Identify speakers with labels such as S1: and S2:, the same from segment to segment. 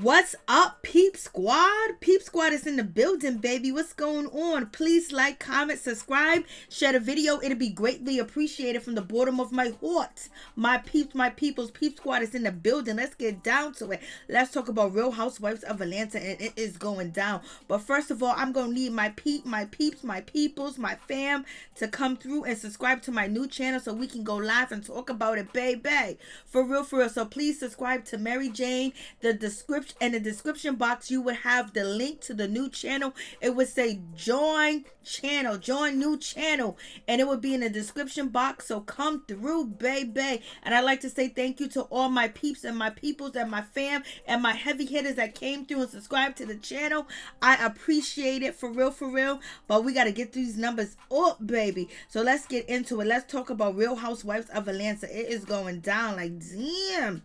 S1: What's up, Peep Squad? Peep Squad is in the building, baby. What's going on? Please like, comment, subscribe, share the video. It'll be greatly appreciated from the bottom of my heart. My peeps, my peoples, Peep Squad is in the building. Let's get down to it. Let's talk about Real Housewives of Atlanta, and it is going down. But first of all, I'm going to need my peeps, my peoples, my fam to come through and subscribe to my new channel so we can go live and talk about it, baby. For real, for real. So please subscribe to Mary Jane. The description in the description box, you would have the link to the new channel. It would say join channel, join new channel, and it would be in the description box. So come through, baby. And I'd like to say thank you to all my peeps and my peoples and my fam and my heavy hitters that came through and subscribed to the channel. I appreciate it, for real, for real. But we got to get these numbers up, baby. So let's get into it. Let's talk about Real Housewives of Atlanta. It is going down like damn.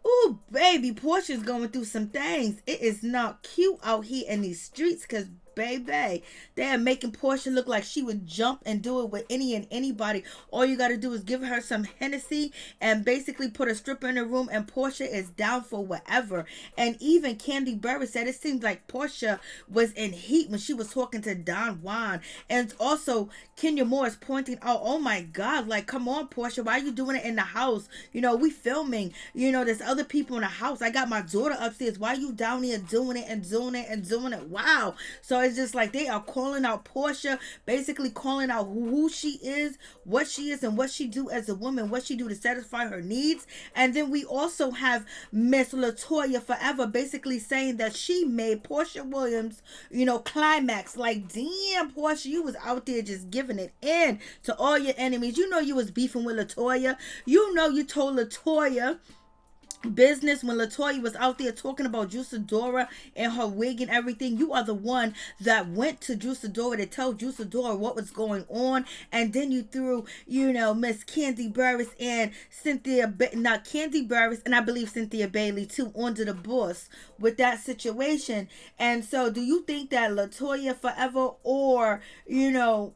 S1: Ooh, baby, Porsha's going through some things. It is not cute out here in these streets because, baby, they are making Porsha look like she would jump and do it with any and anybody. All you got to do is give her some Hennessy and basically put a stripper in the room, and Porsha is down for whatever. And even Kandi Burruss said it seems like Porsha was in heat when she was talking to Don Juan. And also, Kenya Moore is pointing out, oh my God, like, come on, Porsha, why are you doing it in the house? You know, we filming. You know, there's other people in the house. I got my daughter upstairs. Why are you down here doing it and doing it and doing it? Wow. So it's just like they are calling out Porsha, basically calling out who she is, what she is, and what she do as a woman, what she do to satisfy her needs. And then we also have Miss Latoya Forever basically saying that she made Porsha Williams, you know, climax. Like, damn, Porsha, you was out there just giving it in to all your enemies. You know you was beefing with Latoya. You know you told Latoya business when Latoya was out there talking about Sidora and her wig and everything. You are the one that went to Sidora to tell Sidora what was going on, and then you threw, you know, Miss Kandi Burruss and Kandi Burruss and I believe Cynthia Bailey too under the bus with that situation. And so do you think that Latoya Forever or, you know,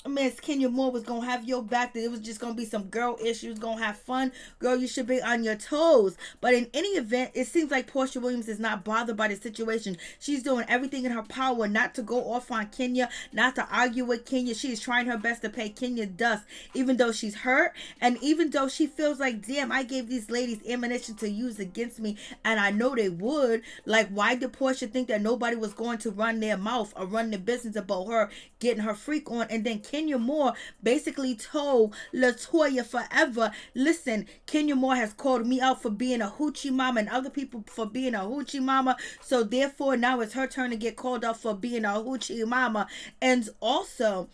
S1: Miss Kenya Moore was gonna have your back, that it was just gonna be some girl issues, gonna have fun? Girl, you should be on your toes. But in any event, it seems like Porsha Williams is not bothered by the situation. She's doing everything in her power not to go off on Kenya, not to argue with Kenya. She is trying her best to pay Kenya dust, even though she's hurt, and even though she feels like, damn, I gave these ladies ammunition to use against me, and I know they would. Like, why did Porsha think that nobody was going to run their mouth or run their business about her getting her freak on? And then Kenya Moore basically told Latoya Forever, listen, Kenya Moore has called me out for being a hoochie mama and other people for being a hoochie mama, so therefore now it's her turn to get called out for being a hoochie mama. And also,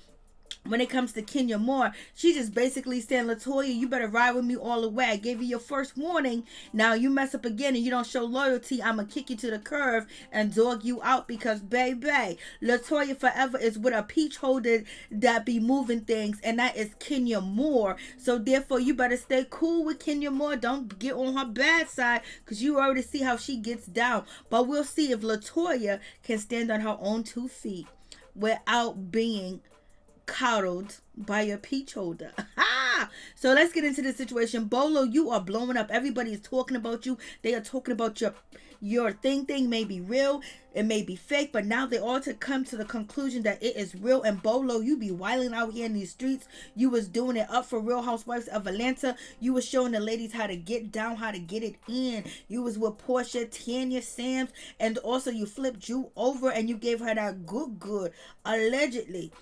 S1: when it comes to Kenya Moore, she just basically saying, Latoya, you better ride with me all the way. I gave you your first warning. Now you mess up again and you don't show loyalty, I'm going to kick you to the curb and dog you out because, baby, Latoya Forever is with a peach holder that be moving things, and that is Kenya Moore. So therefore, you better stay cool with Kenya Moore. Don't get on her bad side because you already see how she gets down. But we'll see if Latoya can stand on her own 2 feet without being coddled by a peach holder. So let's get into the situation. Bolo, you are blowing up. Everybody is talking about you. They are talking about your thing may be real, it may be fake, but now they all to come to the conclusion that it is real. And Bolo, you be wilding out here in these streets. You was doing it up for Real Housewives of Atlanta. You was showing the ladies how to get down, how to get it in. You was with Porsha, Tanya, Sam's, and also you flipped Drew over and you gave her that good, allegedly.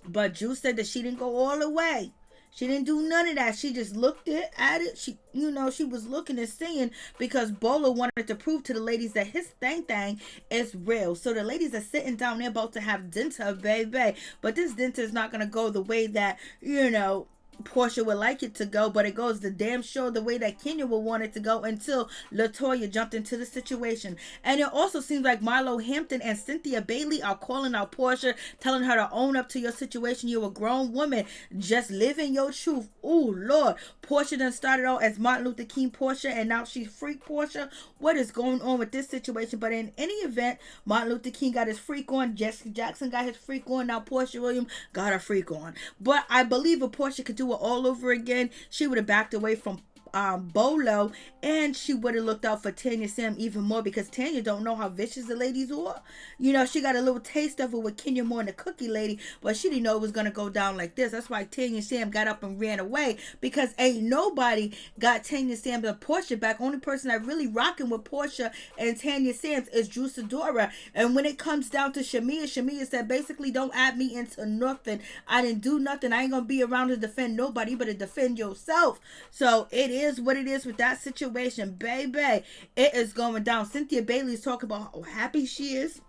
S1: But Drew said that she didn't go all the way. She didn't do none of that. She just looked at it. She, you know, she was looking and seeing because Bolo wanted to prove to the ladies that his thing is real. So the ladies are sitting down there about to have dinner, baby. But this dinner is not going to go the way that, you know, Porsha would like it to go, but it goes the damn sure the way that Kenya would want it to go until Latoya jumped into the situation. And it also seems like Marlo Hampton and Cynthia Bailey are calling out Porsha, telling her to own up to your situation. You're a grown woman. Just live in your truth. Oh, Lord. Porsha done started out as Martin Luther King Porsha, and now she's freak Porsha. What is going on with this situation? But in any event, Martin Luther King got his freak on. Jesse Jackson got his freak on. Now Porsha Williams got her freak on. But I believe if Porsha could do it all over again, she would have backed away from Bolo, and she would have looked out for Tanya Sam even more, because Tanya don't know how vicious the ladies are. You know, she got a little taste of it with Kenya Moore and the cookie lady, but she didn't know it was gonna go down like this. That's why Tanya Sam got up and ran away, because ain't nobody got Tanya Sam and Porsha back. Only person that really rocking with Porsha and Tanya Sam is Drew Sidora. And when it comes down to Shamia said, basically, don't add me into nothing. I didn't do nothing. I ain't gonna be around to defend nobody, but to defend yourself. So it is what it is with that situation, baby. It is going down. Cynthia Bailey's talking about how happy she is,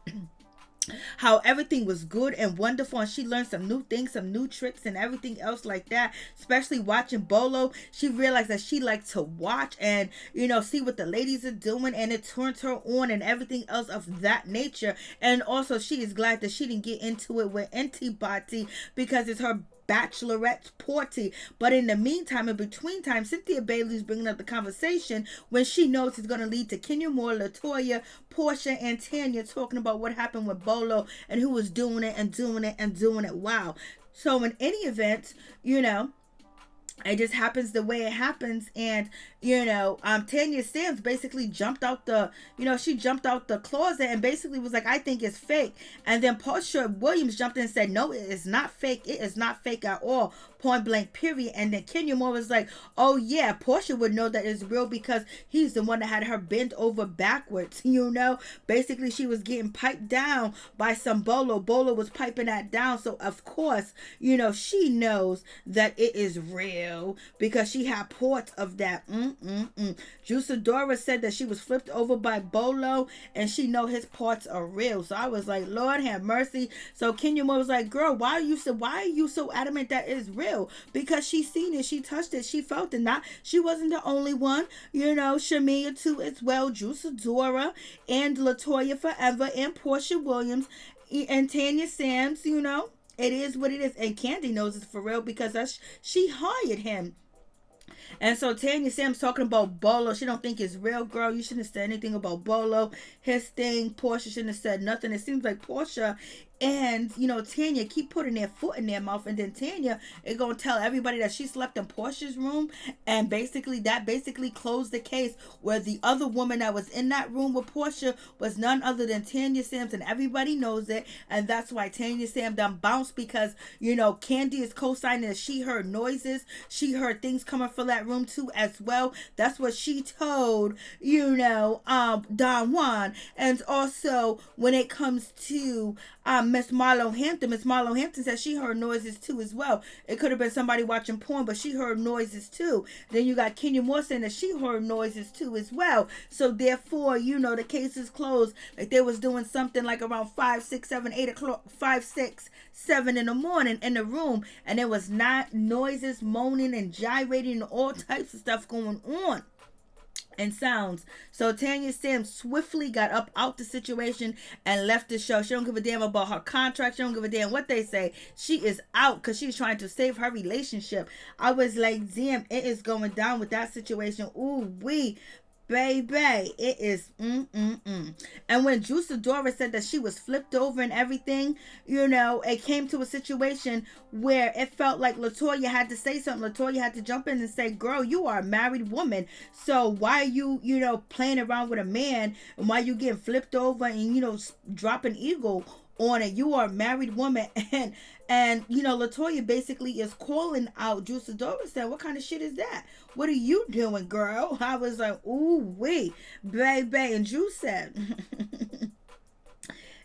S1: how everything was good and wonderful, and she learned some new things, some new tricks and everything else like that, especially watching Bolo. She realized that she liked to watch and, you know, see what the ladies are doing, and it turns her on and everything else of that nature. And also she is glad that she didn't get into it with antibody, because it's her bachelorette party. But in the meantime, in between time, Cynthia Bailey's bringing up the conversation when she knows it's going to lead to Kenya Moore, Latoya, Porsha, and Tanya talking about what happened with Bolo and who was doing it and doing it and doing it. Wow. So in any event, you know, it just happens the way it happens. And, you know, Tanya Sams basically jumped out she jumped out the closet and basically was like, I think it's fake. And then Porsha Williams jumped in and said, no, it is not fake. It is not fake at all. Point blank, period. And then Kenya Moore was like, oh yeah, Porsha would know that it's real because he's the one that had her bent over backwards. You know, basically she was getting piped down by some Bolo. Bolo was piping that down. So of course, you know, she knows that it is real because she had ports of that. Sidora said that she was flipped over by Bolo and she know his parts are real. So I was like, Lord have mercy. So Kenya Moore was like, girl, why are you so adamant that it's real? Because she seen it, she touched it, she felt it. Not, she wasn't the only one. You know, Shamia too as well, Drew Sidora and Latoya Forever and Porsha Williams and Tanya Sams. You know, it is what it is. And Kandi knows it's for real because she hired him. And so Tanya Sam's talking about Bolo. She don't think it's real, girl. You shouldn't have said anything about Bolo. His thing. Porsha shouldn't have said nothing. It seems like Porsha and, you know, Tanya keep putting their foot in their mouth. And then Tanya is going to tell everybody that she slept in Porsha's room. And basically, that closed the case where the other woman that was in that room with Porsha was none other than Tanya Sams. And everybody knows it. And that's why Tanya Sam done bounced because, you know, Kandi is co-signing that she heard noises. She heard things coming from that room too as well. That's what she told, you know, Don Juan. And also, when it comes to Miss Marlo Hampton said she heard noises too as well. It could have been somebody watching porn, but she heard noises too. Then you got Kenya Moore saying that she heard noises too as well. So therefore, you know, the case is closed. Like they was doing something like around 5, 6, 7, 8 o'clock, 5, 6, 7 in the morning in the room, and there was not noises, moaning and gyrating and all types of stuff going on and sounds. So Tanya Sam swiftly got up out the situation and left the show. She don't give a damn about her contract. She don't give a damn what they say. She is out because she's trying to save her relationship. I was like, damn, it is going down with that situation. Ooh wee. Baby, it is And when Drew Sidora said that she was flipped over and everything, you know, it came to a situation where it felt like Latoya had to say something. Latoya had to jump in and say, girl, you are a married woman. So why are you, you know, playing around with a man? And why are you getting flipped over and, you know, dropping ego on it? You are a married woman. And you know, Latoya basically is calling out Drew Sidora, said, what kind of shit is that? What are you doing, girl? I was like, ooh wee, baby. And Drew said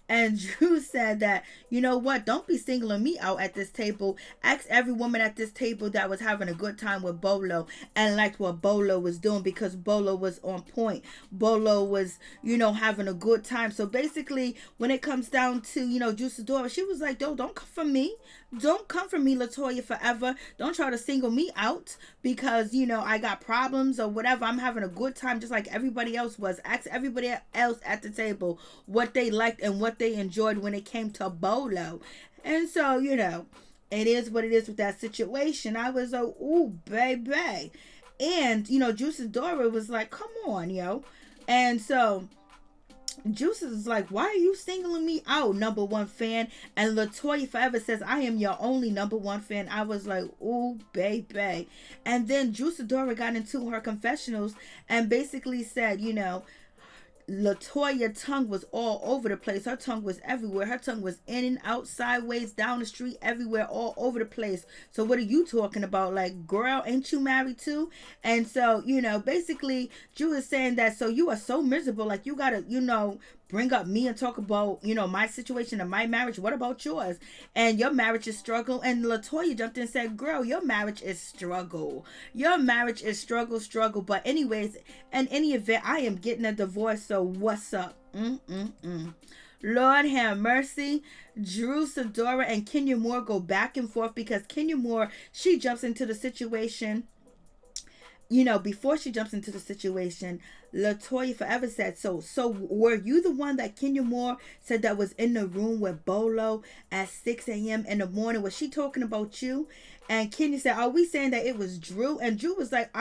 S1: And Drew said that, you know what, don't be singling me out at this table. Ask every woman at this table that was having a good time with Bolo and liked what Bolo was doing, because Bolo was on point. Bolo was, you know, having a good time. So basically, when it comes down to, you know, Drew Sidora, she was like, don't come for me. Don't come for me, Latoya Forever. Don't try to single me out because, you know, I got problems or whatever. I'm having a good time just like everybody else was. Ask everybody else at the table what they liked and what they enjoyed when it came to Bolo. And so, you know, it is what it is with that situation. I was like, ooh, baby. And, you know, Drew Sidora was like, come on, yo. And so Juice is like, why are you singling me out, number one fan? And Latoya forever says, I am your only number one fan. I was like, ooh, baby. And then Sidora got into her confessionals and basically said, Latoya's tongue was all over the place. Her tongue was everywhere. Her tongue was in and out, sideways, down the street, everywhere, all over the place. So what are you talking about? Like, girl, ain't you married too? And so, basically, Drew is saying that, so you are so miserable. Like, you gotta, bring up me and talk about, my situation and my marriage. What about yours? And your marriage is struggle. And Latoya jumped in and said, girl, your marriage is struggle. Your marriage is struggle. But anyways, in any event, I am getting a divorce. So what's up? Lord have mercy. Drew, Sidora, and Kenya Moore go back and forth because Kenya Moore, she jumps into the situation. Before she jumps into the situation, Latoya forever said, so were you the one that Kenya Moore said that was in the room with Bolo at 6 a.m. in the morning? Was she talking about you? And Kenya said, are we saying that it was Drew? And Drew was like,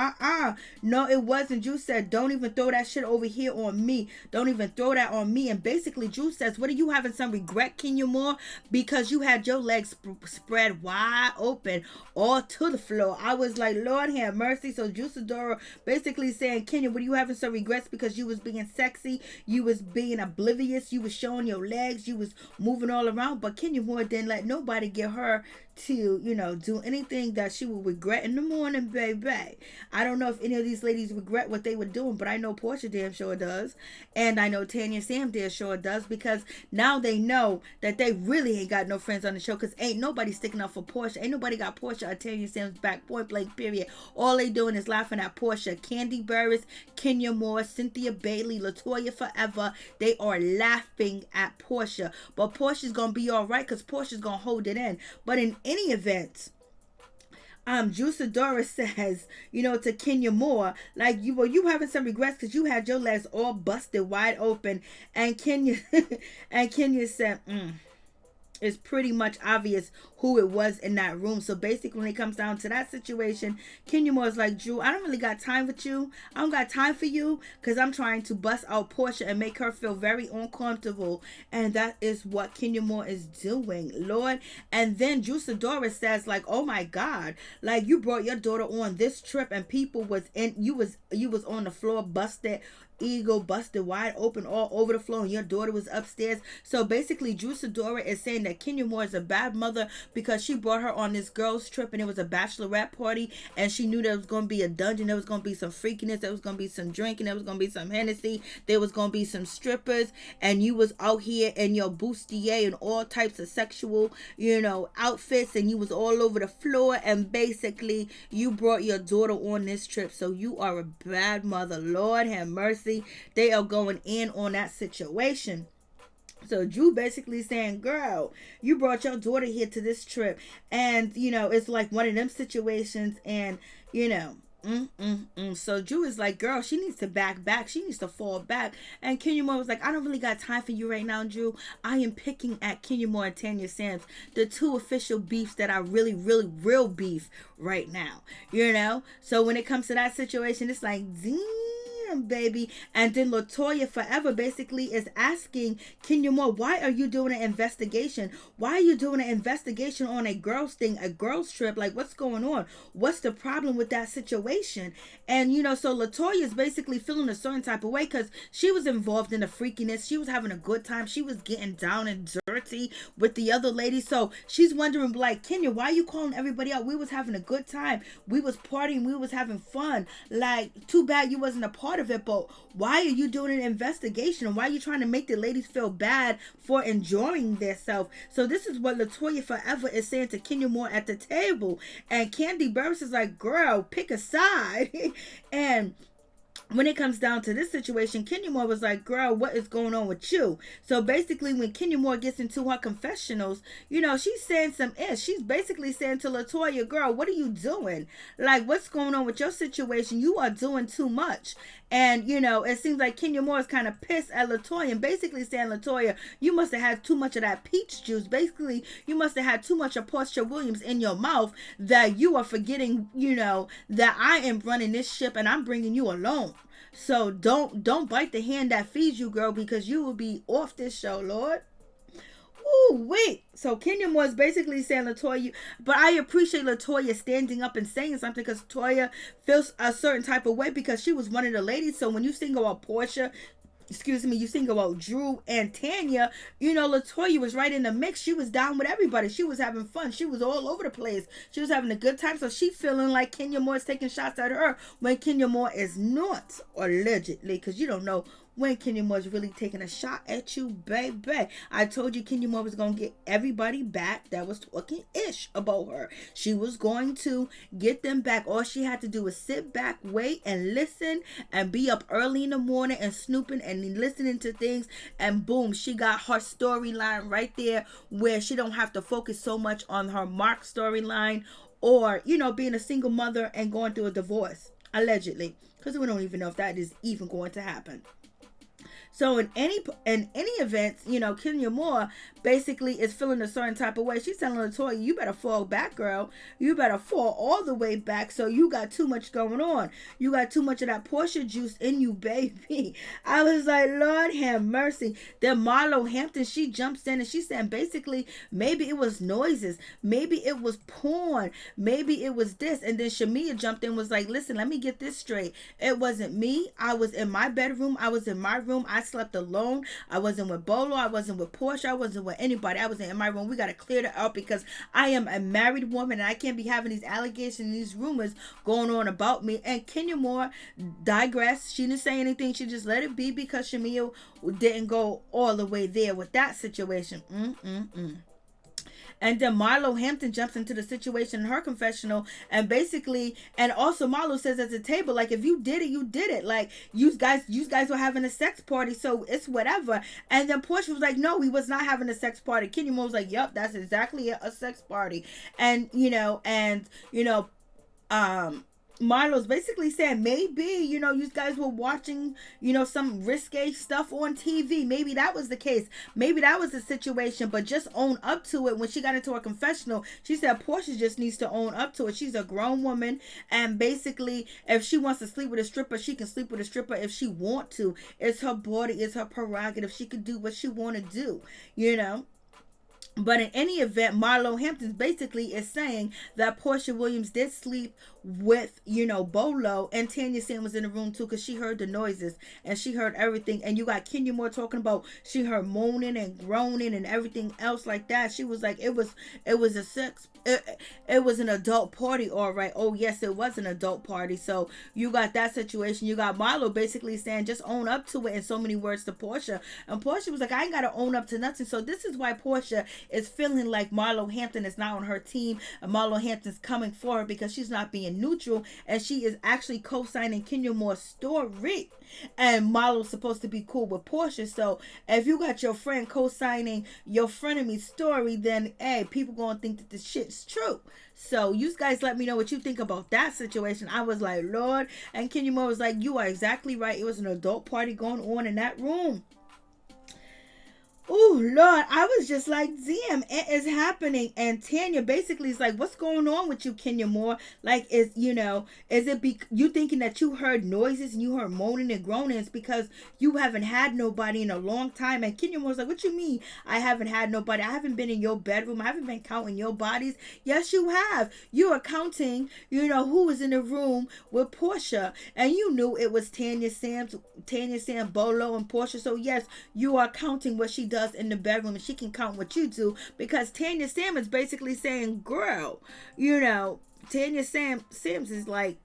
S1: no, it wasn't. Drew said, don't even throw that shit over here on me. Don't even throw that on me. And basically, Drew says, what are you having some regret, Kenya Moore? Because you had your legs spread wide open all to the floor. I was like, Lord have mercy. So Drew Sidora basically saying, Kenya, what are you having some regrets because you was being sexy? You was being oblivious. You was showing your legs. You was moving all around. But Kenya Moore didn't let nobody get her to, do anything that she will regret in the morning, baby. I don't know if any of these ladies regret what they were doing, but I know Porsha damn sure does. And I know Tanya Sam damn sure does, because now they know that they really ain't got no friends on the show, because ain't nobody sticking up for Porsha. Ain't nobody got Porsha or Tanya Sam's back, point blank, period. All they doing is laughing at Porsha. Kandi Burruss, Kenya Moore, Cynthia Bailey, Latoya forever. They are laughing at Porsha. But Porsha's going to be all right, because Porsha's going to hold it in. But in any event, Sidora says, to Kenya Moore, like, you having some regrets because you had your legs all busted wide open. And Kenya said, it's pretty much obvious who it was in that room. So basically, when it comes down to that situation, Kenya Moore's like, Drew, I don't really got time with you. I don't got time for you, because I'm trying to bust out Porsha and make her feel very uncomfortable. And that is what Kenya Moore is doing, Lord. And then Drew Sidora says, like, oh my God, like, you brought your daughter on this trip and people was in, you was on the floor busted, ego busted wide open all over the floor, and your daughter was upstairs. So basically, Drew Sidora is saying that Kenya Moore is a bad mother because she brought her on this girls trip and it was a bachelorette party, and she knew there was going to be a dungeon, there was going to be some freakiness, there was going to be some drinking, there was going to be some Hennessy, there was going to be some strippers, and you was out here in your bustier and all types of sexual, outfits, and you was all over the floor, and basically you brought your daughter on this trip. So you are a bad mother. Lord have mercy. They are going in on that situation. So Drew basically saying, girl, you brought your daughter here to this trip, and it's like one of them situations, and so Drew is like, girl, she needs to back. She needs to fall back. And Kenya Moore was like, I don't really got time for you right now, Drew. I am picking at Kenya Moore and Tanya Sams, the two official beefs that are really, really real beef right now. So when it comes to that situation, it's like, baby. And then Latoya forever basically is asking Kenya Moore, why are you doing an investigation? Why are you doing an investigation on a girls thing, a girls trip? Like, what's going on? What's the problem with that situation? And so Latoya is basically feeling a certain type of way because she was involved in the freakiness. She was having a good time. She was getting down and dirty with the other ladies. So she's wondering, like, Kenya, why are you calling everybody out? We was having a good time. We was partying. We was having fun. Like, too bad you wasn't a part of it, but why are you doing an investigation? Why are you trying to make the ladies feel bad for enjoying themselves? So this is what Latoya forever is saying to Kenya Moore at the table. And Kandi Burruss is like, girl, pick a side. And when it comes down to this situation, Kenya Moore was like, girl, what is going on with you? So basically, when Kenya Moore gets into her confessionals, she's saying some ish. She's basically saying to Latoya, girl, what are you doing? Like, what's going on with your situation? You are doing too much. And, it seems like Kenya Moore is kind of pissed at Latoya and basically saying, Latoya, you must have had too much of that peach juice. Basically, you must have had too much of Porsha Williams in your mouth that you are forgetting, that I am running this ship and I'm bringing you along. So don't bite the hand that feeds you, girl, because you will be off this show, Lord. Ooh, wait. So Kenya Moore is basically saying Latoya, but I appreciate Latoya standing up and saying something because Latoya feels a certain type of way because she was one of the ladies. So when you sing about Porsha, you sing about Drew and Tanya, Latoya was right in the mix. She was down with everybody. She was having fun. She was all over the place. She was having a good time. So she feeling like Kenya Moore is taking shots at her when Kenya Moore is not, allegedly, because you don't know when Kenya Moore's really taking a shot at you, baby. I told you Kenya Moore was going to get everybody back that was talking ish about her. She was going to get them back. All she had to do was sit back, wait, and listen, and be up early in the morning and snooping and listening to things, and boom, she got her storyline right there where she don't have to focus so much on her Marc storyline or, being a single mother and going through a divorce, allegedly, because we don't even know if that is even going to happen. So in any event, Kenya Moore basically is feeling a certain type of way. She's telling Latoya, you better fall back, girl. You better fall all the way back. So you got too much going on. You got too much of that Porsha juice in you, baby. I was like, Lord have mercy. Then Marlo Hampton, she jumps in and she's saying basically maybe it was noises. Maybe it was porn. Maybe it was this. And then Shamia jumped in and was like, listen, let me get this straight. It wasn't me. I was in my bedroom. I was in my room. I slept alone. I wasn't with Bolo. I wasn't with Porsha. I wasn't with anybody. I wasn't in my room. We got to clear that up because I am a married woman and I can't be having these allegations and these rumors going on about me. And Kenya Moore digressed. She didn't say anything. She just let it be because Shamia didn't go all the way there with that situation. And then Marlo Hampton jumps into the situation in her confessional and basically, and also Marlo says at the table, like, if you did it, you did it. Like, you guys were having a sex party, so it's whatever. And then Porsha was like, no, we was not having a sex party. Kenya Moore was like, yep, that's exactly it, a sex party. And, Marlo's basically saying maybe, you guys were watching, some risque stuff on TV. Maybe that was the case. Maybe that was the situation, but just own up to it. When she got into her confessional, she said Porsha just needs to own up to it. She's a grown woman, and basically, if she wants to sleep with a stripper, she can sleep with a stripper if she want to. It's her body, it's her prerogative. She can do what she want to do, But in any event, Marlo Hampton basically is saying that Porsha Williams did sleep with, Bolo, and Tanya Sam was in the room too because she heard the noises and she heard everything. And you got Kenya Moore talking about she heard moaning and groaning and everything else like that. She was like, it was a sex. It was an adult party, all right. Oh, yes, it was an adult party. So you got that situation. You got Marlo basically saying, just own up to it in so many words to Porsha. And Porsha was like, I ain't got to own up to nothing. So this is why Porsha is feeling like Marlo Hampton is not on her team. And Marlo Hampton's coming for her because she's not being neutral. And she is actually co-signing Kenya Moore's story. And Marlo's supposed to be cool with Porsha. So if you got your friend co-signing your frenemies story, then hey, people gonna think that this shit's true. So you guys let me know what you think about that situation. I was like, Lord. And Kenya Moore was like, you are exactly right. It was an adult party going on in that room. Oh, Lord, I was just like, damn, it is happening. And Tanya basically is like, what's going on with you, Kenya Moore? Like, is it you thinking that you heard noises and you heard moaning and groaning? It's because you haven't had nobody in a long time. And Kenya Moore's like, what you mean I haven't had nobody? I haven't been in your bedroom. I haven't been counting your bodies. Yes, you have. You are counting, who was in the room with Porsha. And you knew it was Tanya Sam, Bolo, and Porsha. So, yes, you are counting what she does in the bedroom, and she can count what you do because Tanya Sam is basically saying, girl, Tanya Sims is like,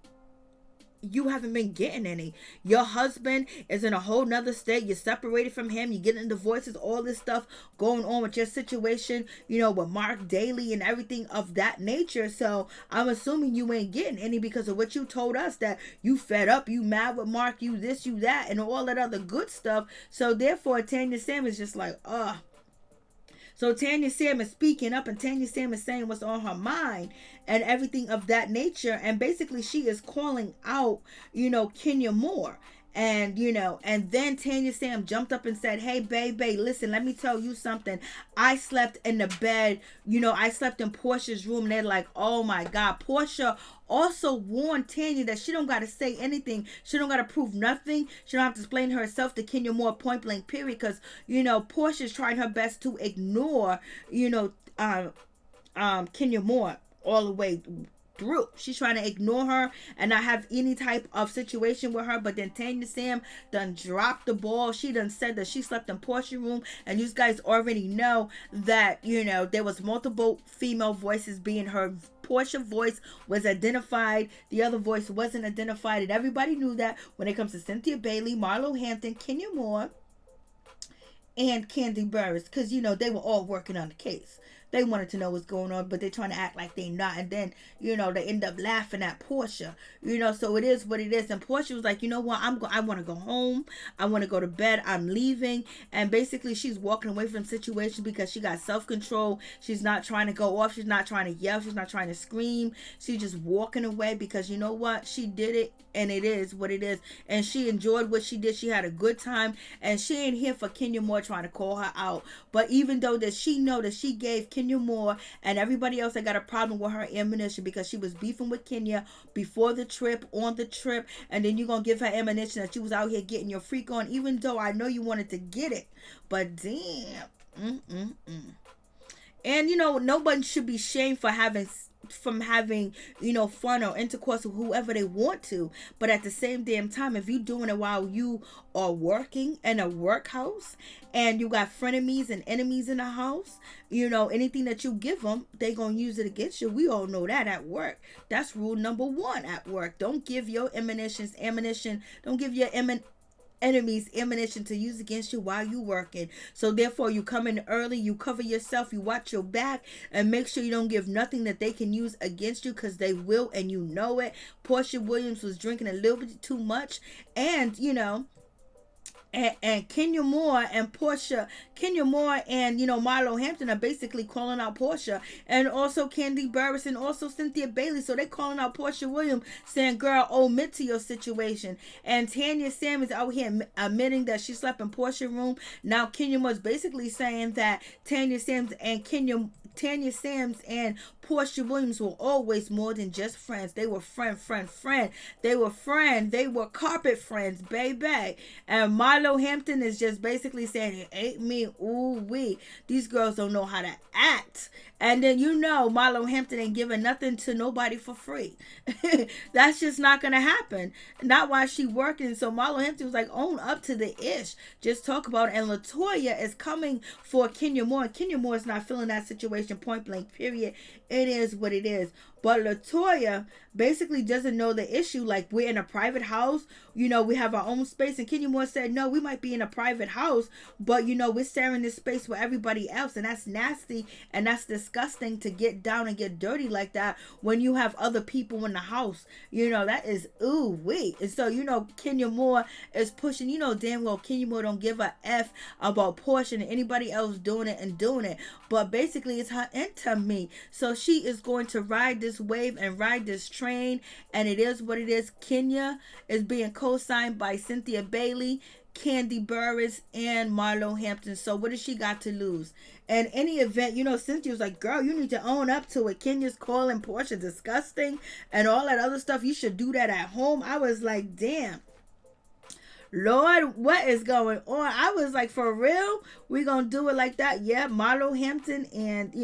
S1: you haven't been getting any. Your husband is in a whole nother state. You're separated from him. You're getting divorces, all this stuff going on with your situation, with Marc Daly and everything of that nature. So I'm assuming you ain't getting any because of what you told us, that you fed up, you mad with Marc, you this, you that, and all that other good stuff. So therefore, Tanya Sam is just like, So Tanya Sam is speaking up, and Tanya Sam is saying what's on her mind and everything of that nature. And basically she is calling out, Kenya Moore. And and then Tanya Sam jumped up and said, "Hey, baby, listen, let me tell you something. I slept in the bed, I slept in Porsha's room." And they're like, "Oh my God." Porsha also warned Tanya that she don't got to say anything. She don't got to prove nothing. She don't have to explain herself to Kenya Moore, point blank, period. Because, Porsha's trying her best to ignore, Kenya Moore all the way through. She's trying to ignore her and not have any type of situation with her. But then Tanya Sam done dropped the ball. She done said that she slept in Porsche room, and you guys already know that there was multiple female voices being heard. Porsha voice was identified, the other voice wasn't identified, and everybody knew that when it comes to Cynthia Bailey, Marlo Hampton, Kenya Moore, and Kandi Burruss, because they were all working on the case. They wanted to know what's going on, but they're trying to act like they not. And then, they end up laughing at Porsha. So it is what it is. And Porsha was like, you know what? I want to go home. I want to go to bed. I'm leaving. And basically, she's walking away from the situation because she got self-control. She's not trying to go off. She's not trying to yell. She's not trying to scream. She's just walking away because you know what? She did it, and it is what it is. And she enjoyed what she did. She had a good time. And she ain't here for Kenya Moore trying to call her out. But even though that she know that she gave Kenya Moore and everybody else that got a problem with her ammunition because she was beefing with Kenya before the trip, on the trip, and then you're going to give her ammunition that you was out here getting your freak on, even though I know you wanted to get it. But damn. And nobody should be shamed for having fun or intercourse with whoever they want to. But at the same damn time, if you're doing it while you are working in a workhouse and you got frenemies and enemies in the house, anything that you give them, they gonna use it against you. We all know that at work. That's rule number 1 at work. Don't give your ammunition. Don't give your enemies ammunition to use against you while you working. So therefore, you come in early, you cover yourself, you watch your back, and make sure you don't give nothing that they can use against you, because they will, and you know it. Porsha Williams was drinking a little bit too much, and and Kenya Moore and Marlo Hampton are basically calling out Porsha, and also Kandi Burruss and also Cynthia Bailey. So they calling out Porsha Williams, saying, "Girl, admit to your situation." And Tanya Sam is out here admitting that she slept in Porsha room. Now Kenya Moore's basically saying that Tanya Sam's and Porsha Williams were always more than just friends. They were friend. They were carpet friends, baby. And Marlo Hampton is just basically saying, "It ain't me, ooh wee. These girls don't know how to act." And then Marlo Hampton ain't giving nothing to nobody for free. That's just not gonna happen. Not while she working. So Marlo Hampton was like, own up to the ish. Just talk about it. And Latoya is coming for Kenya Moore. And Kenya Moore is not feeling that situation, point blank, period. It is what it is. But Latoya basically doesn't know the issue. Like, we're in a private house. We have our own space. And Kenya Moore said, no, we might be in a private house, but, we're sharing this space with everybody else. And that's nasty. And that's disgusting to get down and get dirty like that when you have other people in the house. That is, ooh, wait. And so, Kenya Moore is pushing, damn well Kenya Moore don't give a F about Porsha and anybody else doing it. But basically, it's her into me. So she is going to ride this wave and ride this train, and it is what it is. Kenya is being co-signed by Cynthia Bailey, Kandi Burruss, and Marlo Hampton. So what does she got to lose? In any event, Cynthia was like, girl, you need to own up to it. Kenya's calling Porsha disgusting and all that other stuff. You should do that at home. I was like, damn. Lord, what is going on? I was like, for real? We gonna do it like that? Yeah, Marlo Hampton and,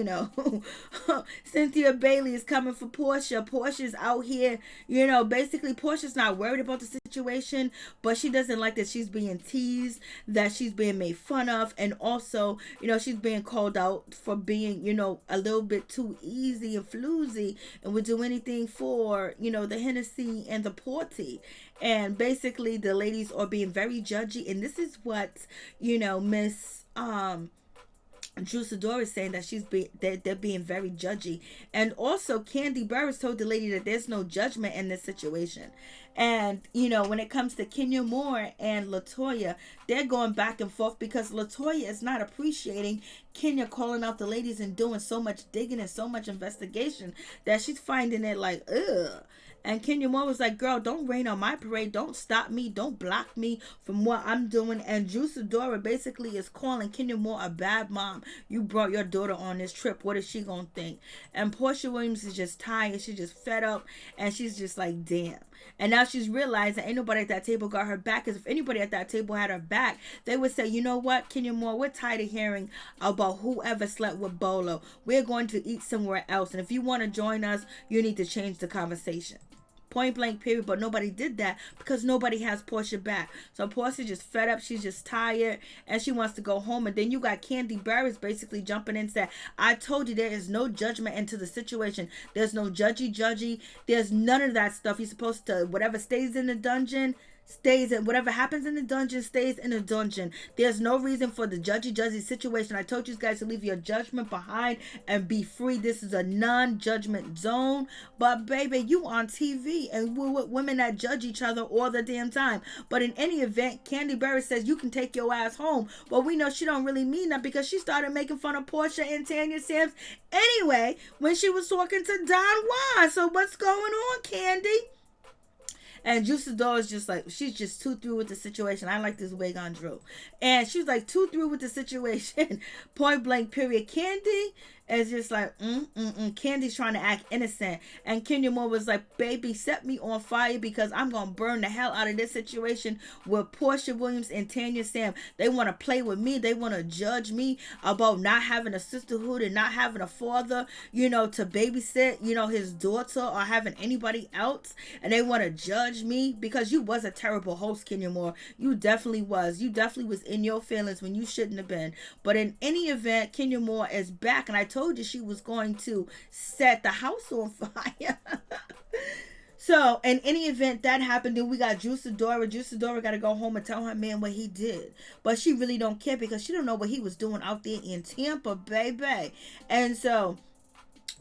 S1: Cynthia Bailey is coming for Porsha. Porsha's out here, basically Porsha's not worried about the situation, but she doesn't like that she's being teased, that she's being made fun of, and also, she's being called out for being, a little bit too easy and floozy and would do anything for, the Hennessy and the Porty. And basically the ladies are being very judgy, and this is what Miss Sidora is saying, that they're being very judgy. And also Kandi Burruss told the lady that there's no judgment in this situation. And when it comes to Kenya Moore and Latoya, they're going back and forth because Latoya is not appreciating Kenya calling out the ladies and doing so much digging and so much investigation that she's finding it like, ugh. And Kenya Moore was like, girl, don't rain on my parade. Don't stop me. Don't block me from what I'm doing. And Sidora basically is calling Kenya Moore a bad mom. You brought your daughter on this trip. What is she going to think? And Porsha Williams is just tired. She's just fed up. And she's just like, damn. And now she's realized that ain't nobody at that table got her back. Because if anybody at that table had her back, they would say, you know what, Kenya Moore, we're tired of hearing about whoever slept with Bolo. We're going to eat somewhere else. And if you want to join us, you need to change the conversation. Point blank, period. But nobody did that because nobody has Porsha back. So Porsha just fed up. She's just tired and she wants to go home. And then you got Kandi Burruss basically jumping in and said, I told you there is no judgment into the situation. There's no judgy. There's none of that stuff. You're supposed to, whatever stays in the dungeon, stays in, whatever happens in the dungeon stays in the dungeon. There's no reason for the judgy situation. I told you guys to leave your judgment behind and be free. This is a non-judgment zone. But baby, you on TV and we're with women that judge each other all the damn time. But in any event, Kandi Burruss says you can take your ass home. But we know she don't really mean that because she started making fun of Porsha and Tanya Sams anyway when she was talking to Don Juan. So what's going on, Kandi? And Sidora is just like, she's just too through with the situation. I like this wig on Drew. And she's like too through with the situation. Point blank, period. Kandi is just like, Candy's trying to act innocent. And Kenya Moore was like, baby, set me on fire because I'm going to burn the hell out of this situation with Porsha Williams and Tanya Sam. They want to play with me. They want to judge me about not having a sisterhood and not having a father, you know, to babysit, you know, his daughter or having anybody else. And they want to judge me because you was a terrible host, Kenya Moore. You definitely was. You definitely was in your feelings when you shouldn't have been. But in any event, Kenya Moore is back. And I told you she was going to set the house on fire. So, in any event, that happened. Then we got Sidora. Sidora got to go home and tell her man what he did. But she really don't care because she don't know what he was doing out there in Tampa, baby. And so,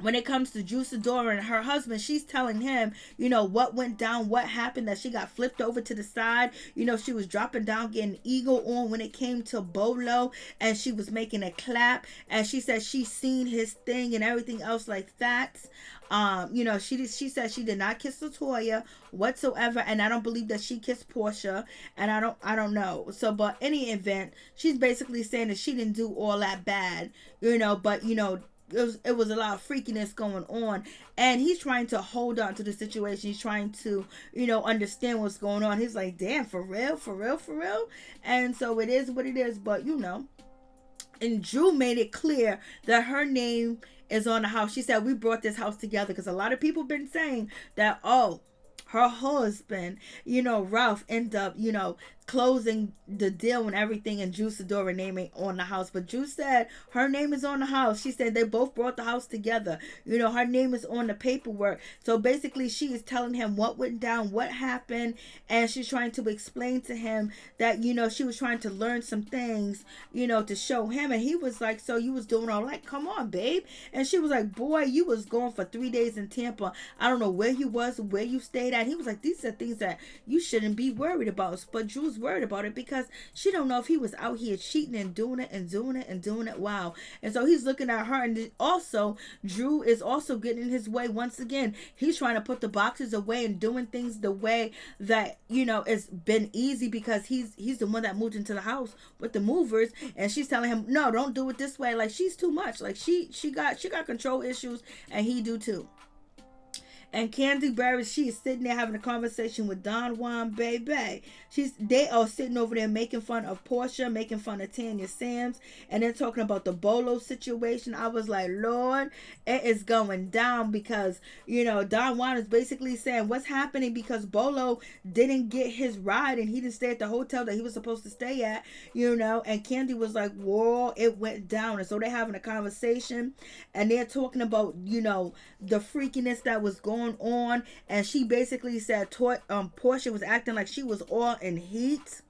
S1: when it comes to Sidora and her husband, she's telling him, you know, what went down, what happened, that she got flipped over to the side. You know, she was dropping down, getting ego on when it came to Bolo, and she was making a clap, and she said she seen his thing and everything else like that. You know, she said she did not kiss Latoya whatsoever, and I don't believe that she kissed Porsha, and I don't know. So, but any event, she's basically saying that she didn't do all that bad, you know, but you know, it was a lot of freakiness going on, and he's trying to hold on to the situation. He's trying to, you know, understand what's going on. He's like, damn, for real. And so it is what it is. But you know, and Drew made it clear that her name is on the house. She said, we brought this house together because a lot of people been saying that, oh, her husband, you know, Ralph, ended up, you know, closing the deal and everything, and Sidora name ain't on the house. But Drew said her name is on the house. She said they both brought the house together. You know, her name is on the paperwork. So basically she is telling him what went down, what happened, and she's trying to explain to him that, you know, she was trying to learn some things, you know, to show him. And he was like, so you was doing all right? Come on, babe. And she was like, boy, you was gone for 3 days in Tampa. I don't know where you was, where you stayed at. He was like, these are things that you shouldn't be worried about. But Drew's worried about it because she don't know if he was out here cheating and doing it. Wow. And so he's looking at her, and also Drew is also getting in his way once again. He's trying to put the boxes away and doing things the way that, you know, it's been easy because he's the one that moved into the house with the movers, and she's telling him, no, don't do it this way. Like, she's too much. Like, she got control issues, and he do too. And Kandi Burruss, she is sitting there having a conversation with Don Juan, baby. They are sitting over there making fun of Porsha, making fun of Tanya Sams, and they're talking about the Bolo situation. I was like, Lord, it is going down because, you know, Don Juan is basically saying what's happening because Bolo didn't get his ride and he didn't stay at the hotel that he was supposed to stay at, you know, and Kandi was like, whoa, it went down. And so they're having a conversation and they're talking about, you know, the freakiness that was going on, and she basically said Porsha was acting like she was all in heat,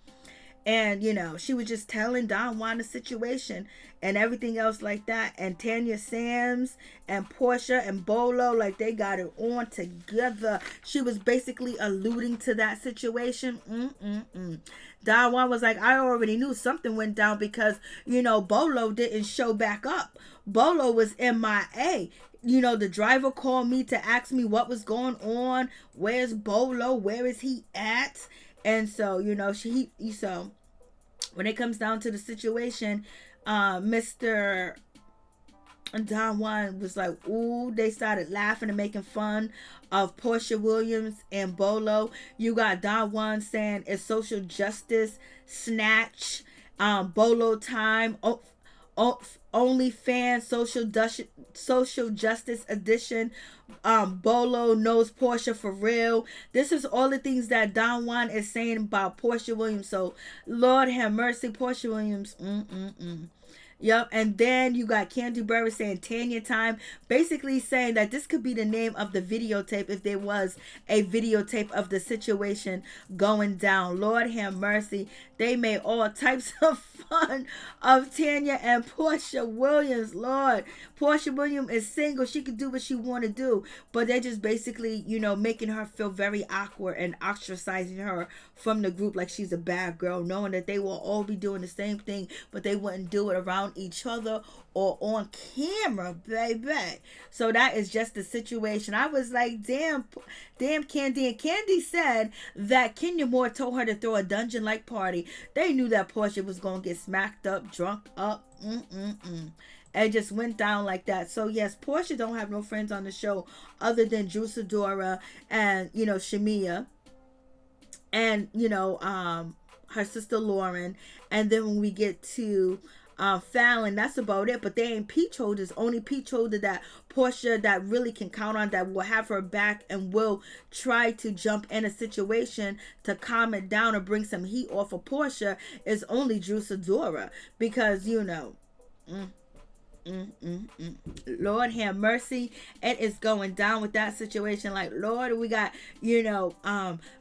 S1: And, she was just telling Don Juan the situation and everything else like that. And Tanya Sams and Porsha and Bolo, like, they got it on together. She was basically alluding to that situation. Don Juan was like, I already knew something went down because, Bolo didn't show back up. Bolo was MIA. The driver called me to ask me what was going on. Where's Bolo? Where is he at? And so, so when it comes down to the situation, Mr. Don Juan was like, ooh, they started laughing and making fun of Porsha Williams and Bolo. You got Don Juan saying it's social justice snatch, Bolo time, OnlyFans social justice edition. Bolo knows Porsha for real. This is all the things that Don Juan is saying about Porsha Williams. So Lord have mercy, Porsha Williams. Yep. And then you got Kandi Burruss saying Tanya time, basically saying that this could be the name of the videotape if there was a videotape of the situation going down. Lord have mercy. They made all types of fun of Tanya and Porsha Williams. Lord, Porsha Williams is single. She could do what she want to do. But they're just basically, making her feel very awkward and ostracizing her from the group like she's a bad girl, knowing that they will all be doing the same thing, but they wouldn't do it around each other or on camera, baby. So that is just the situation. I was like, damn Kandi. And Kandi said that Kenya Moore told her to throw a dungeon-like party. They knew that Porsha was going to get smacked up, drunk up. It just went down like that. So yes, Porsha don't have no friends on the show other than Drew Sidora and, Shamia. And, her sister Lauren. And then when we get to Fallon, that's about it. But they ain't peach holders. Only peach holder that Porsha that really can count on, that will have her back and will try to jump in a situation to calm it down or bring some heat off of Porsha, is only Drew Sidora. Because, Lord have mercy. It is going down with that situation. Like, Lord, we got,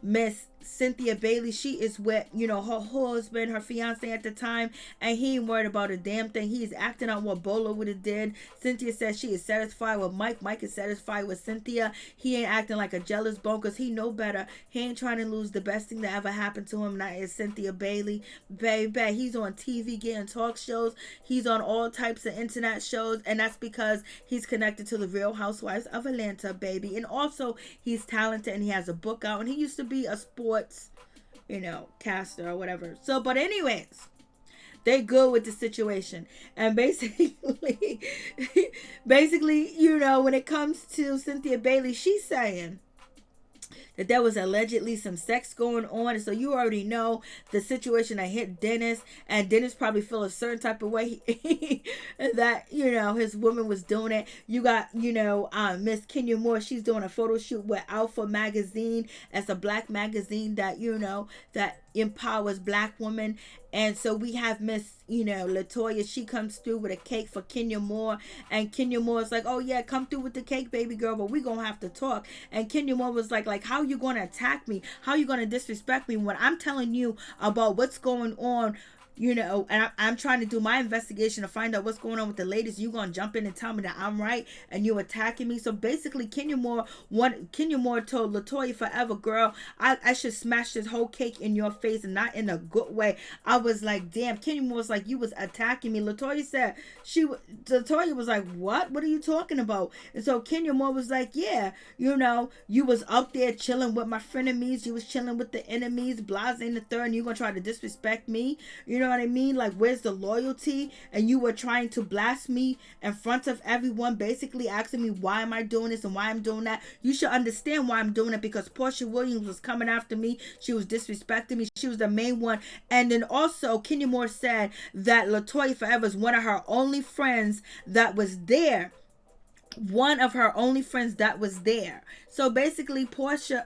S1: Miss Cynthia Bailey. She is with, her husband, her fiance at the time, and he ain't worried about a damn thing. He is acting on what Bolo would have did. Cynthia says she is satisfied with Mike. Mike is satisfied with Cynthia. He ain't acting like a jealous bone because he know better. He ain't trying to lose the best thing that ever happened to him. That is Cynthia Bailey. Baby, he's on TV getting talk shows. He's on all types of internet shows, and that's because he's connected to the Real Housewives of Atlanta, baby. And also, he's talented and he has a book out, and he used to be a sports, caster or whatever. So, but anyways, they good with the situation. And basically, when it comes to Cynthia Bailey, she's saying that there was allegedly some sex going on. And so you already know the situation that hit Dennis. And Dennis probably feel a certain type of way that, his woman was doing it. You got, Miss Kenya Moore. She's doing a photo shoot with Alpha Magazine. That's a black magazine that, that empowers black women. And so we have Miss, Latoya. She comes through with a cake for Kenya Moore. And Kenya Moore is like, oh, yeah, come through with the cake, baby girl. But we going to have to talk. And Kenya Moore was like, how you going to attack me? How you going to disrespect me when I'm telling you about what's going on? And I'm trying to do my investigation to find out what's going on with the ladies. You gonna jump in and tell me that I'm right and you attacking me? So basically, Kenya Moore told Latoya, forever, girl, I should smash this whole cake in your face, and not in a good way. I was like, damn. Kenya Moore was like, you was attacking me. Latoya was like, what are you talking about? And so Kenya Moore was like, yeah, you was out there chilling with my frenemies, you was chilling with the enemies, blase in the third, and you gonna try to disrespect me? You know what I mean? Like, where's the loyalty? And you were trying to blast me in front of everyone, basically asking me why am I doing this and why I'm doing that. You should understand why I'm doing it, because Porsha Williams was coming after me. She was disrespecting me. She was the main one. And then also, Kenya Moore said that Latoya Forever is one of her only friends that was there one of her only friends that was there. So basically, Porsha,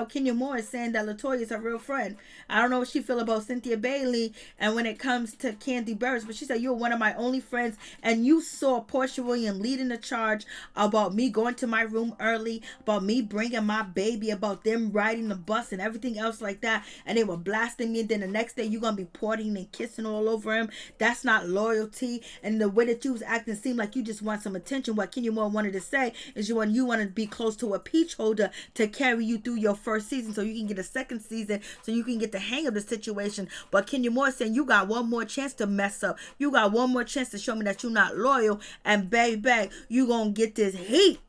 S1: Kenya Moore is saying that Latoya is her real friend. I don't know what she feel about Cynthia Bailey and when it comes to Kandi Burruss, but she said, you're one of my only friends, and you saw Porsha Williams leading the charge about me going to my room early, about me bringing my baby, about them riding the bus and everything else like that, and they were blasting me, and then the next day you're going to be partying and kissing all over him. That's not loyalty. And the way that you was acting seemed like you just want some attention. What Kenya Moore wanted to say is you want to be close to a peach holder to carry you through your first season so you can get a second season, so you can get the hang of the situation. But Kenya Moore saying you got one more chance to mess up. You got one more chance to show me that you're not loyal, and baby, you gonna get this heat.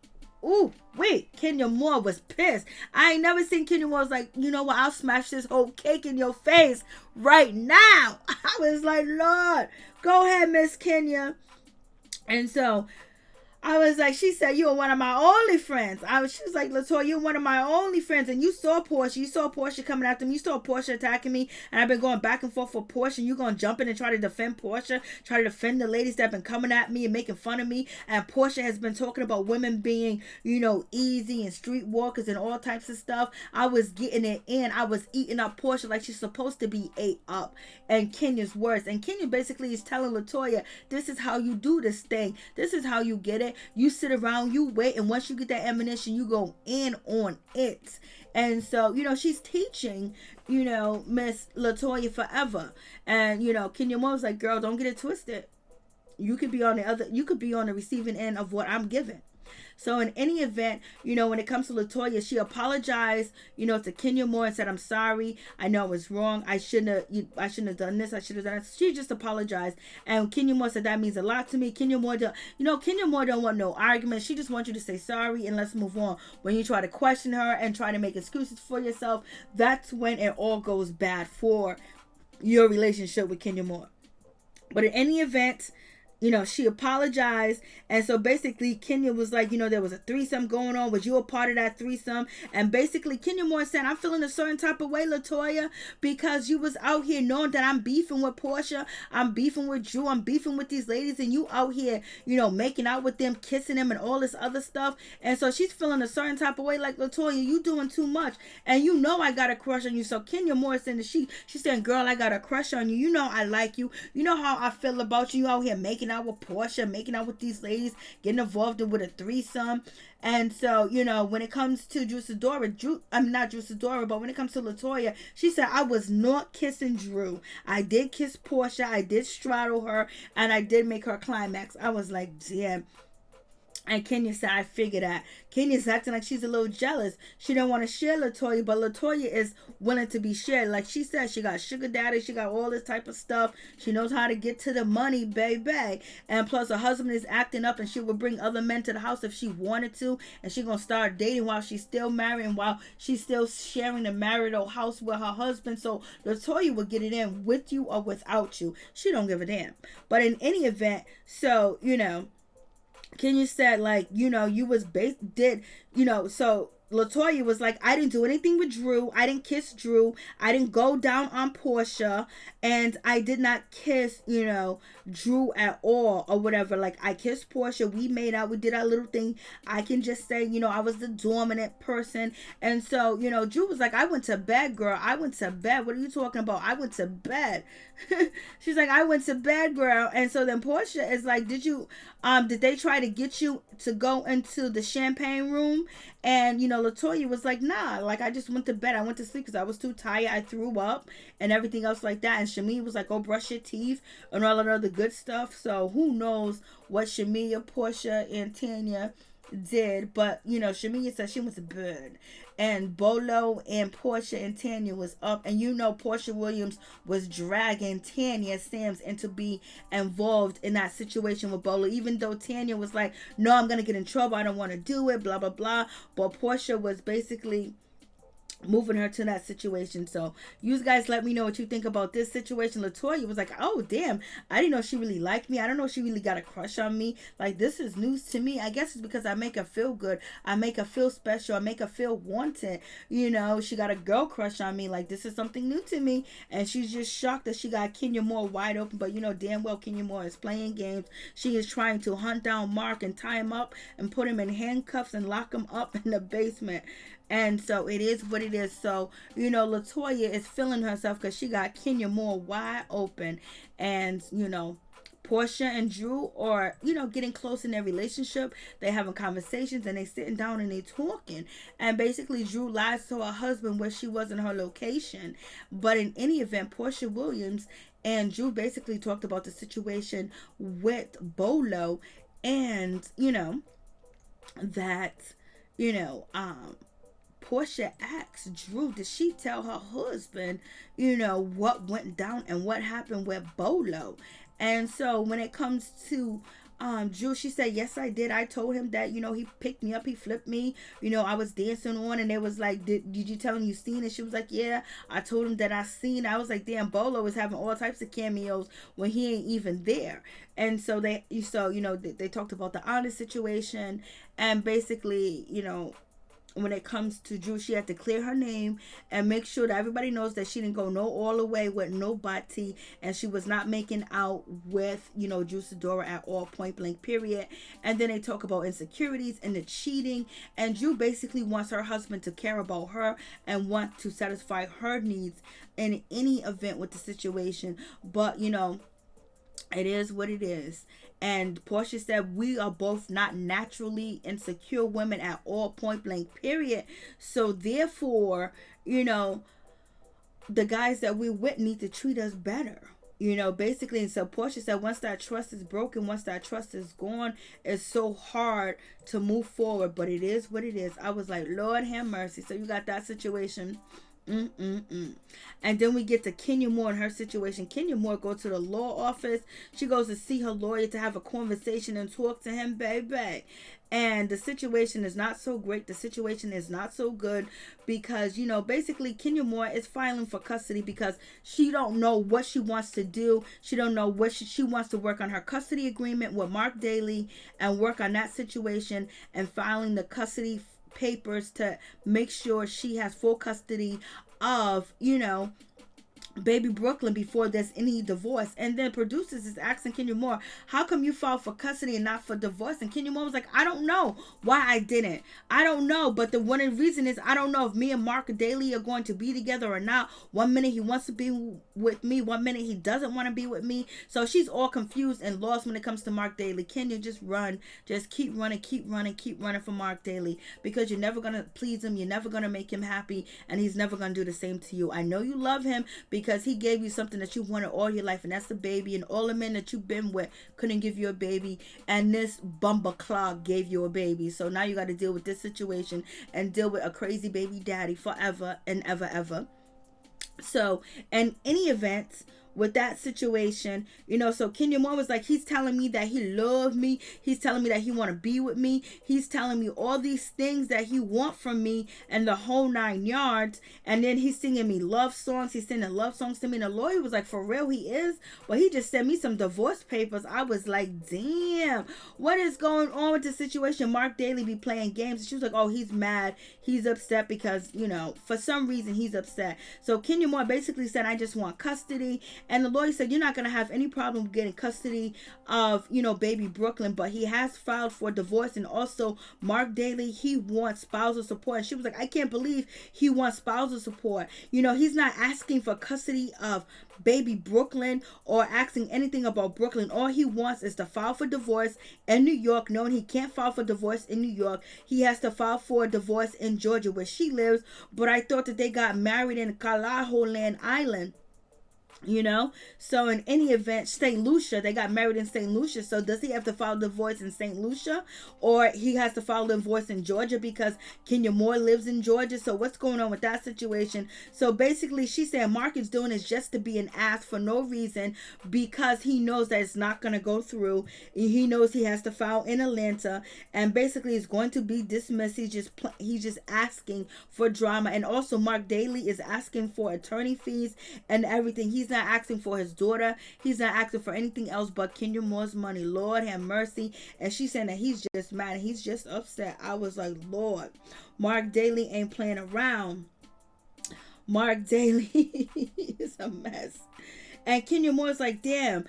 S1: Ooh, wait, Kenya Moore was pissed. I ain't never seen Kenya Moore was like, you know what, I'll smash this whole cake in your face right now. I was like, Lord, go ahead, Miss Kenya. And so I was like, she said, you're one of my only friends. She was like, Latoya, you're one of my only friends. And you saw Porsha coming after me. You saw Porsha attacking me. And I've been going back and forth for Porsha. And you're going to jump in and try to defend Porsha. Try to defend the ladies that have been coming at me and making fun of me. And Porsha has been talking about women being, easy and streetwalkers and all types of stuff. I was getting it in. I was eating up Porsha like she's supposed to be ate up. And Kenya's worse. And Kenya basically is telling Latoya, this is how you do this thing. This is how you get it. You sit around, you wait, and once you get that ammunition, you go in on it. And so, she's teaching, Miss Latoya forever. And, Kenya Moore was like, girl, don't get it twisted. You could be on the receiving end of what I'm giving. So in any event, when it comes to Latoya, she apologized, to Kenya Moore and said, I'm sorry. I know I was wrong. I shouldn't have done this. I should have done that. She just apologized. And Kenya Moore said, that means a lot to me. Kenya Moore don't want no argument. She just wants you to say sorry and let's move on. When you try to question her and try to make excuses for yourself, that's when it all goes bad for your relationship with Kenya Moore. But in any event, she apologized. And so basically Kenya was like, there was a threesome going on. Was you a part of that threesome? And basically Kenya Moore said, I'm feeling a certain type of way, Latoya, because you was out here knowing that I'm beefing with Porsha. I'm beefing with Drew. I'm beefing with these ladies. And you out here, making out with them, kissing them and all this other stuff. And so she's feeling a certain type of way like, Latoya, you doing too much. And I got a crush on you. So Kenya Moore saying that she's saying, girl, I got a crush on you. I like you. You know how I feel about you. You out here making out with Porsha, making out with these ladies, getting involved with a threesome. And so, when it comes to not Drew Sidora, but when it comes to Latoya, she said, I was not kissing Drew. I did kiss Porsha. I did straddle her, and I did make her climax. I was like, damn. And Kenya said, I figured that. Kenya's acting like she's a little jealous. She don't want to share Latoya, but Latoya is willing to be shared. Like she said, she got sugar daddy. She got all this type of stuff. She knows how to get to the money, baby. And plus her husband is acting up, and she would bring other men to the house if she wanted to. And she's going to start dating while she's still married and while she's still sharing the marital house with her husband. So Latoya would get it in with you or without you. She don't give a damn. But in any event, so, Kenya said, like, you was so Latoya was like, I didn't do anything with Drew. I didn't kiss Drew. I didn't go down on Porsha. And I did not kiss, Drew at all or whatever. Like, I kissed Porsha. We made out. We did our little thing. I can just say, I was the dominant person. And so, Drew was like, I went to bed, girl. I went to bed. What are you talking about? I went to bed. She's like, I went to bed, girl. And so then Porsha is like, did they try to get you to go into the champagne room? And, Latoya was like, nah, like, I just went to bed. I went to sleep because I was too tired. I threw up and everything else like that. And Shamia was like, oh, brush your teeth and all that other good stuff. So who knows what Shamia, Porsha, and Tanya did. But, Shamia said she was a bird. And Bolo and Porsha and Tanya was up. And Porsha Williams was dragging Tanya Sams into be involved in that situation with Bolo. Even though Tanya was like, no, I'm going to get in trouble. I don't want to do it, blah, blah, blah. But Porsha was basically moving her to that situation. So you guys let me know what you think about this situation. Latoya was like, oh damn, I didn't know she really liked me. I don't know if she really got a crush on me. Like, this is news to me. I guess it's because I make her feel good, I make her feel special, I make her feel wanted. She got a girl crush on me. Like, this is something new to me. And she's just shocked that she got Kenya Moore wide open. But damn well Kenya Moore is playing games. She is trying to hunt down Marc and tie him up and put him in handcuffs and lock him up in the basement. And so it is what it is. So, Latoya is feeling herself because she got Kenya Moore wide open. And, Porsha and Drew are, getting close in their relationship. They having conversations and they sitting down and they talking. And basically Drew lies to her husband where she was in her location. But in any event, Porsha Williams and Drew basically talked about the situation with Bolo. And, that, Porsha asks Drew, did she tell her husband, what went down and what happened with Bolo? And so when it comes to Drew, she said, yes, I did. I told him that, he picked me up, he flipped me, I was dancing on, and they was like, did you tell him you seen it? She was like, yeah, I told him that I seen it. I was like, damn, Bolo is having all types of cameos when he ain't even there. And so they talked about the honest situation, and basically, when it comes to Drew, she had to clear her name and make sure that everybody knows that she didn't go all the way with nobody, and she was not making out with, Drew Sidora at all, point blank, period. And then they talk about insecurities and the cheating, and Drew basically wants her husband to care about her and want to satisfy her needs in any event with the situation. But, it is what it is. And Porsha said, we are both not naturally insecure women at all, point blank, period. So therefore, the guys that we're with need to treat us better. Basically. And so Porsha said, once that trust is broken, once that trust is gone, it's so hard to move forward. But it is what it is. I was like, Lord have mercy. So you got that situation. And then we get to Kenya Moore and her situation. Kenya Moore goes to the law office. She goes to see her lawyer to have a conversation and talk to him, baby. And the situation is not so great. The situation is not so good because, basically Kenya Moore is filing for custody because she don't know what she wants to do. She don't know what she wants to work on her custody agreement with Marc Daly and work on that situation and filing the custody papers to make sure she has full custody of, baby Brooklyn before there's any divorce. And then producers is asking Kenya Moore, how come you filed for custody and not for divorce? And Kenya Moore was like, I don't know why I didn't. I don't know. But the one reason is I don't know if me and Marc Daly are going to be together or not. 1 minute he wants to be with me, 1 minute he doesn't want to be with me. So she's all confused and lost when it comes to Marc Daly. Kenya, just run. Just keep running for Marc Daly, because you're never going to please him. You're never going to make him happy, and he's never going to do the same to you. I know you love him because he gave you something that you wanted all your life, and that's the baby. And all the men that you've been with couldn't give you a baby, and this bumper clog gave you a baby. So now you got to deal with this situation and deal with a crazy baby daddy forever and ever. So in any event, with that situation, so Kenya Moore was like, he's telling me that he loved me, he's telling me that he want to be with me, he's telling me all these things that he want from me and the whole 9 yards, and then he's singing me love songs, he's sending love songs to me. And the lawyer was like, for real he is? Well, he just sent me some divorce papers. I was like, damn, what is going on with the situation? Marc Daly be playing games. And she was like, oh, he's mad, he's upset because, for some reason he's upset. So Kenya Moore basically said, I just want custody. And the lawyer said, you're not going to have any problem getting custody of, baby Brooklyn, but he has filed for divorce. And also Marc Daly, he wants spousal support. And she was like, I can't believe he wants spousal support. He's not asking for custody of baby Brooklyn or asking anything about Brooklyn. All he wants is to file for divorce in New York, knowing he can't file for divorce in New York. He has to file for divorce in Georgia where she lives. But I thought that they got married in Kalahoe Land Island. you know. So in any event, St. Lucia, they got married in St. Lucia. So does he have to file divorce in St. Lucia, or he has to file divorce in Georgia because Kenya Moore lives in Georgia? So what's going on with that situation? So basically, she said Mark is doing this just to be an ass for no reason, because he knows that it's not going to go through. He knows he has to file in Atlanta, and basically it's going to be dismissed. He's just asking for drama. And also Marc Daly is asking for attorney fees and everything. He's not asking for his daughter. He's not asking for anything else but Kenya Moore's money. Lord have mercy. And she's saying that he's just mad. He's just upset. I was like, Lord, Marc Daly ain't playing around. Marc Daly is a mess. And Kenya Moore's like, damn,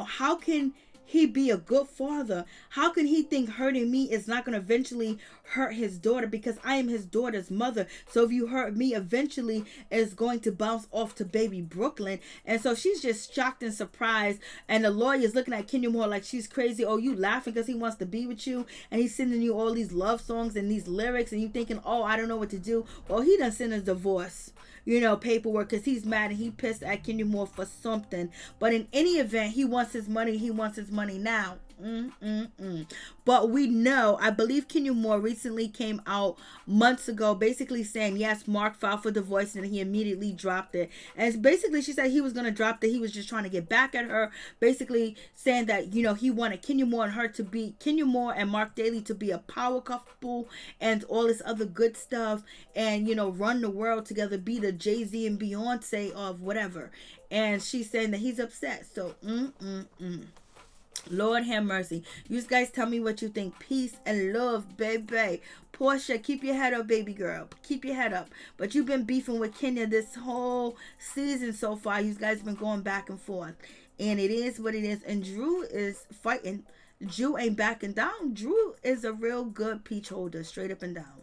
S1: how can he be a good father? How can he think hurting me is not going to eventually hurt his daughter? Because I am his daughter's mother. So if you hurt me, eventually it's going to bounce off to baby Brooklyn. And so she's just shocked and surprised. And the lawyer is looking at Kenya Moore like she's crazy. Oh, you laughing because he wants to be with you, and he's sending you all these love songs and these lyrics, and you thinking, oh, I don't know what to do. Well, he done sent a divorce paperwork, because he's mad and he pissed at Kenya Moore for something. But in any event, he wants his money. He wants his money now. But we know, I believe Kenya Moore recently came out months ago basically saying, yes, Mark filed for divorce, and he immediately dropped it. And basically she said he was going to drop it. He was just trying to get back at her, basically saying that, he wanted Kenya Moore and Marc Daly to be a power couple and all this other good stuff, and, run the world together, be the Jay-Z and Beyonce of whatever. And she's saying that he's upset. So, Lord have mercy. You guys tell me what you think. Peace and love, baby. Porsha, keep your head up, baby girl. Keep your head up. But you've been beefing with Kenya this whole season so far. You guys been going back and forth. And it is what it is. And Drew is fighting. Drew ain't backing down. Drew is a real good peach holder, straight up and down.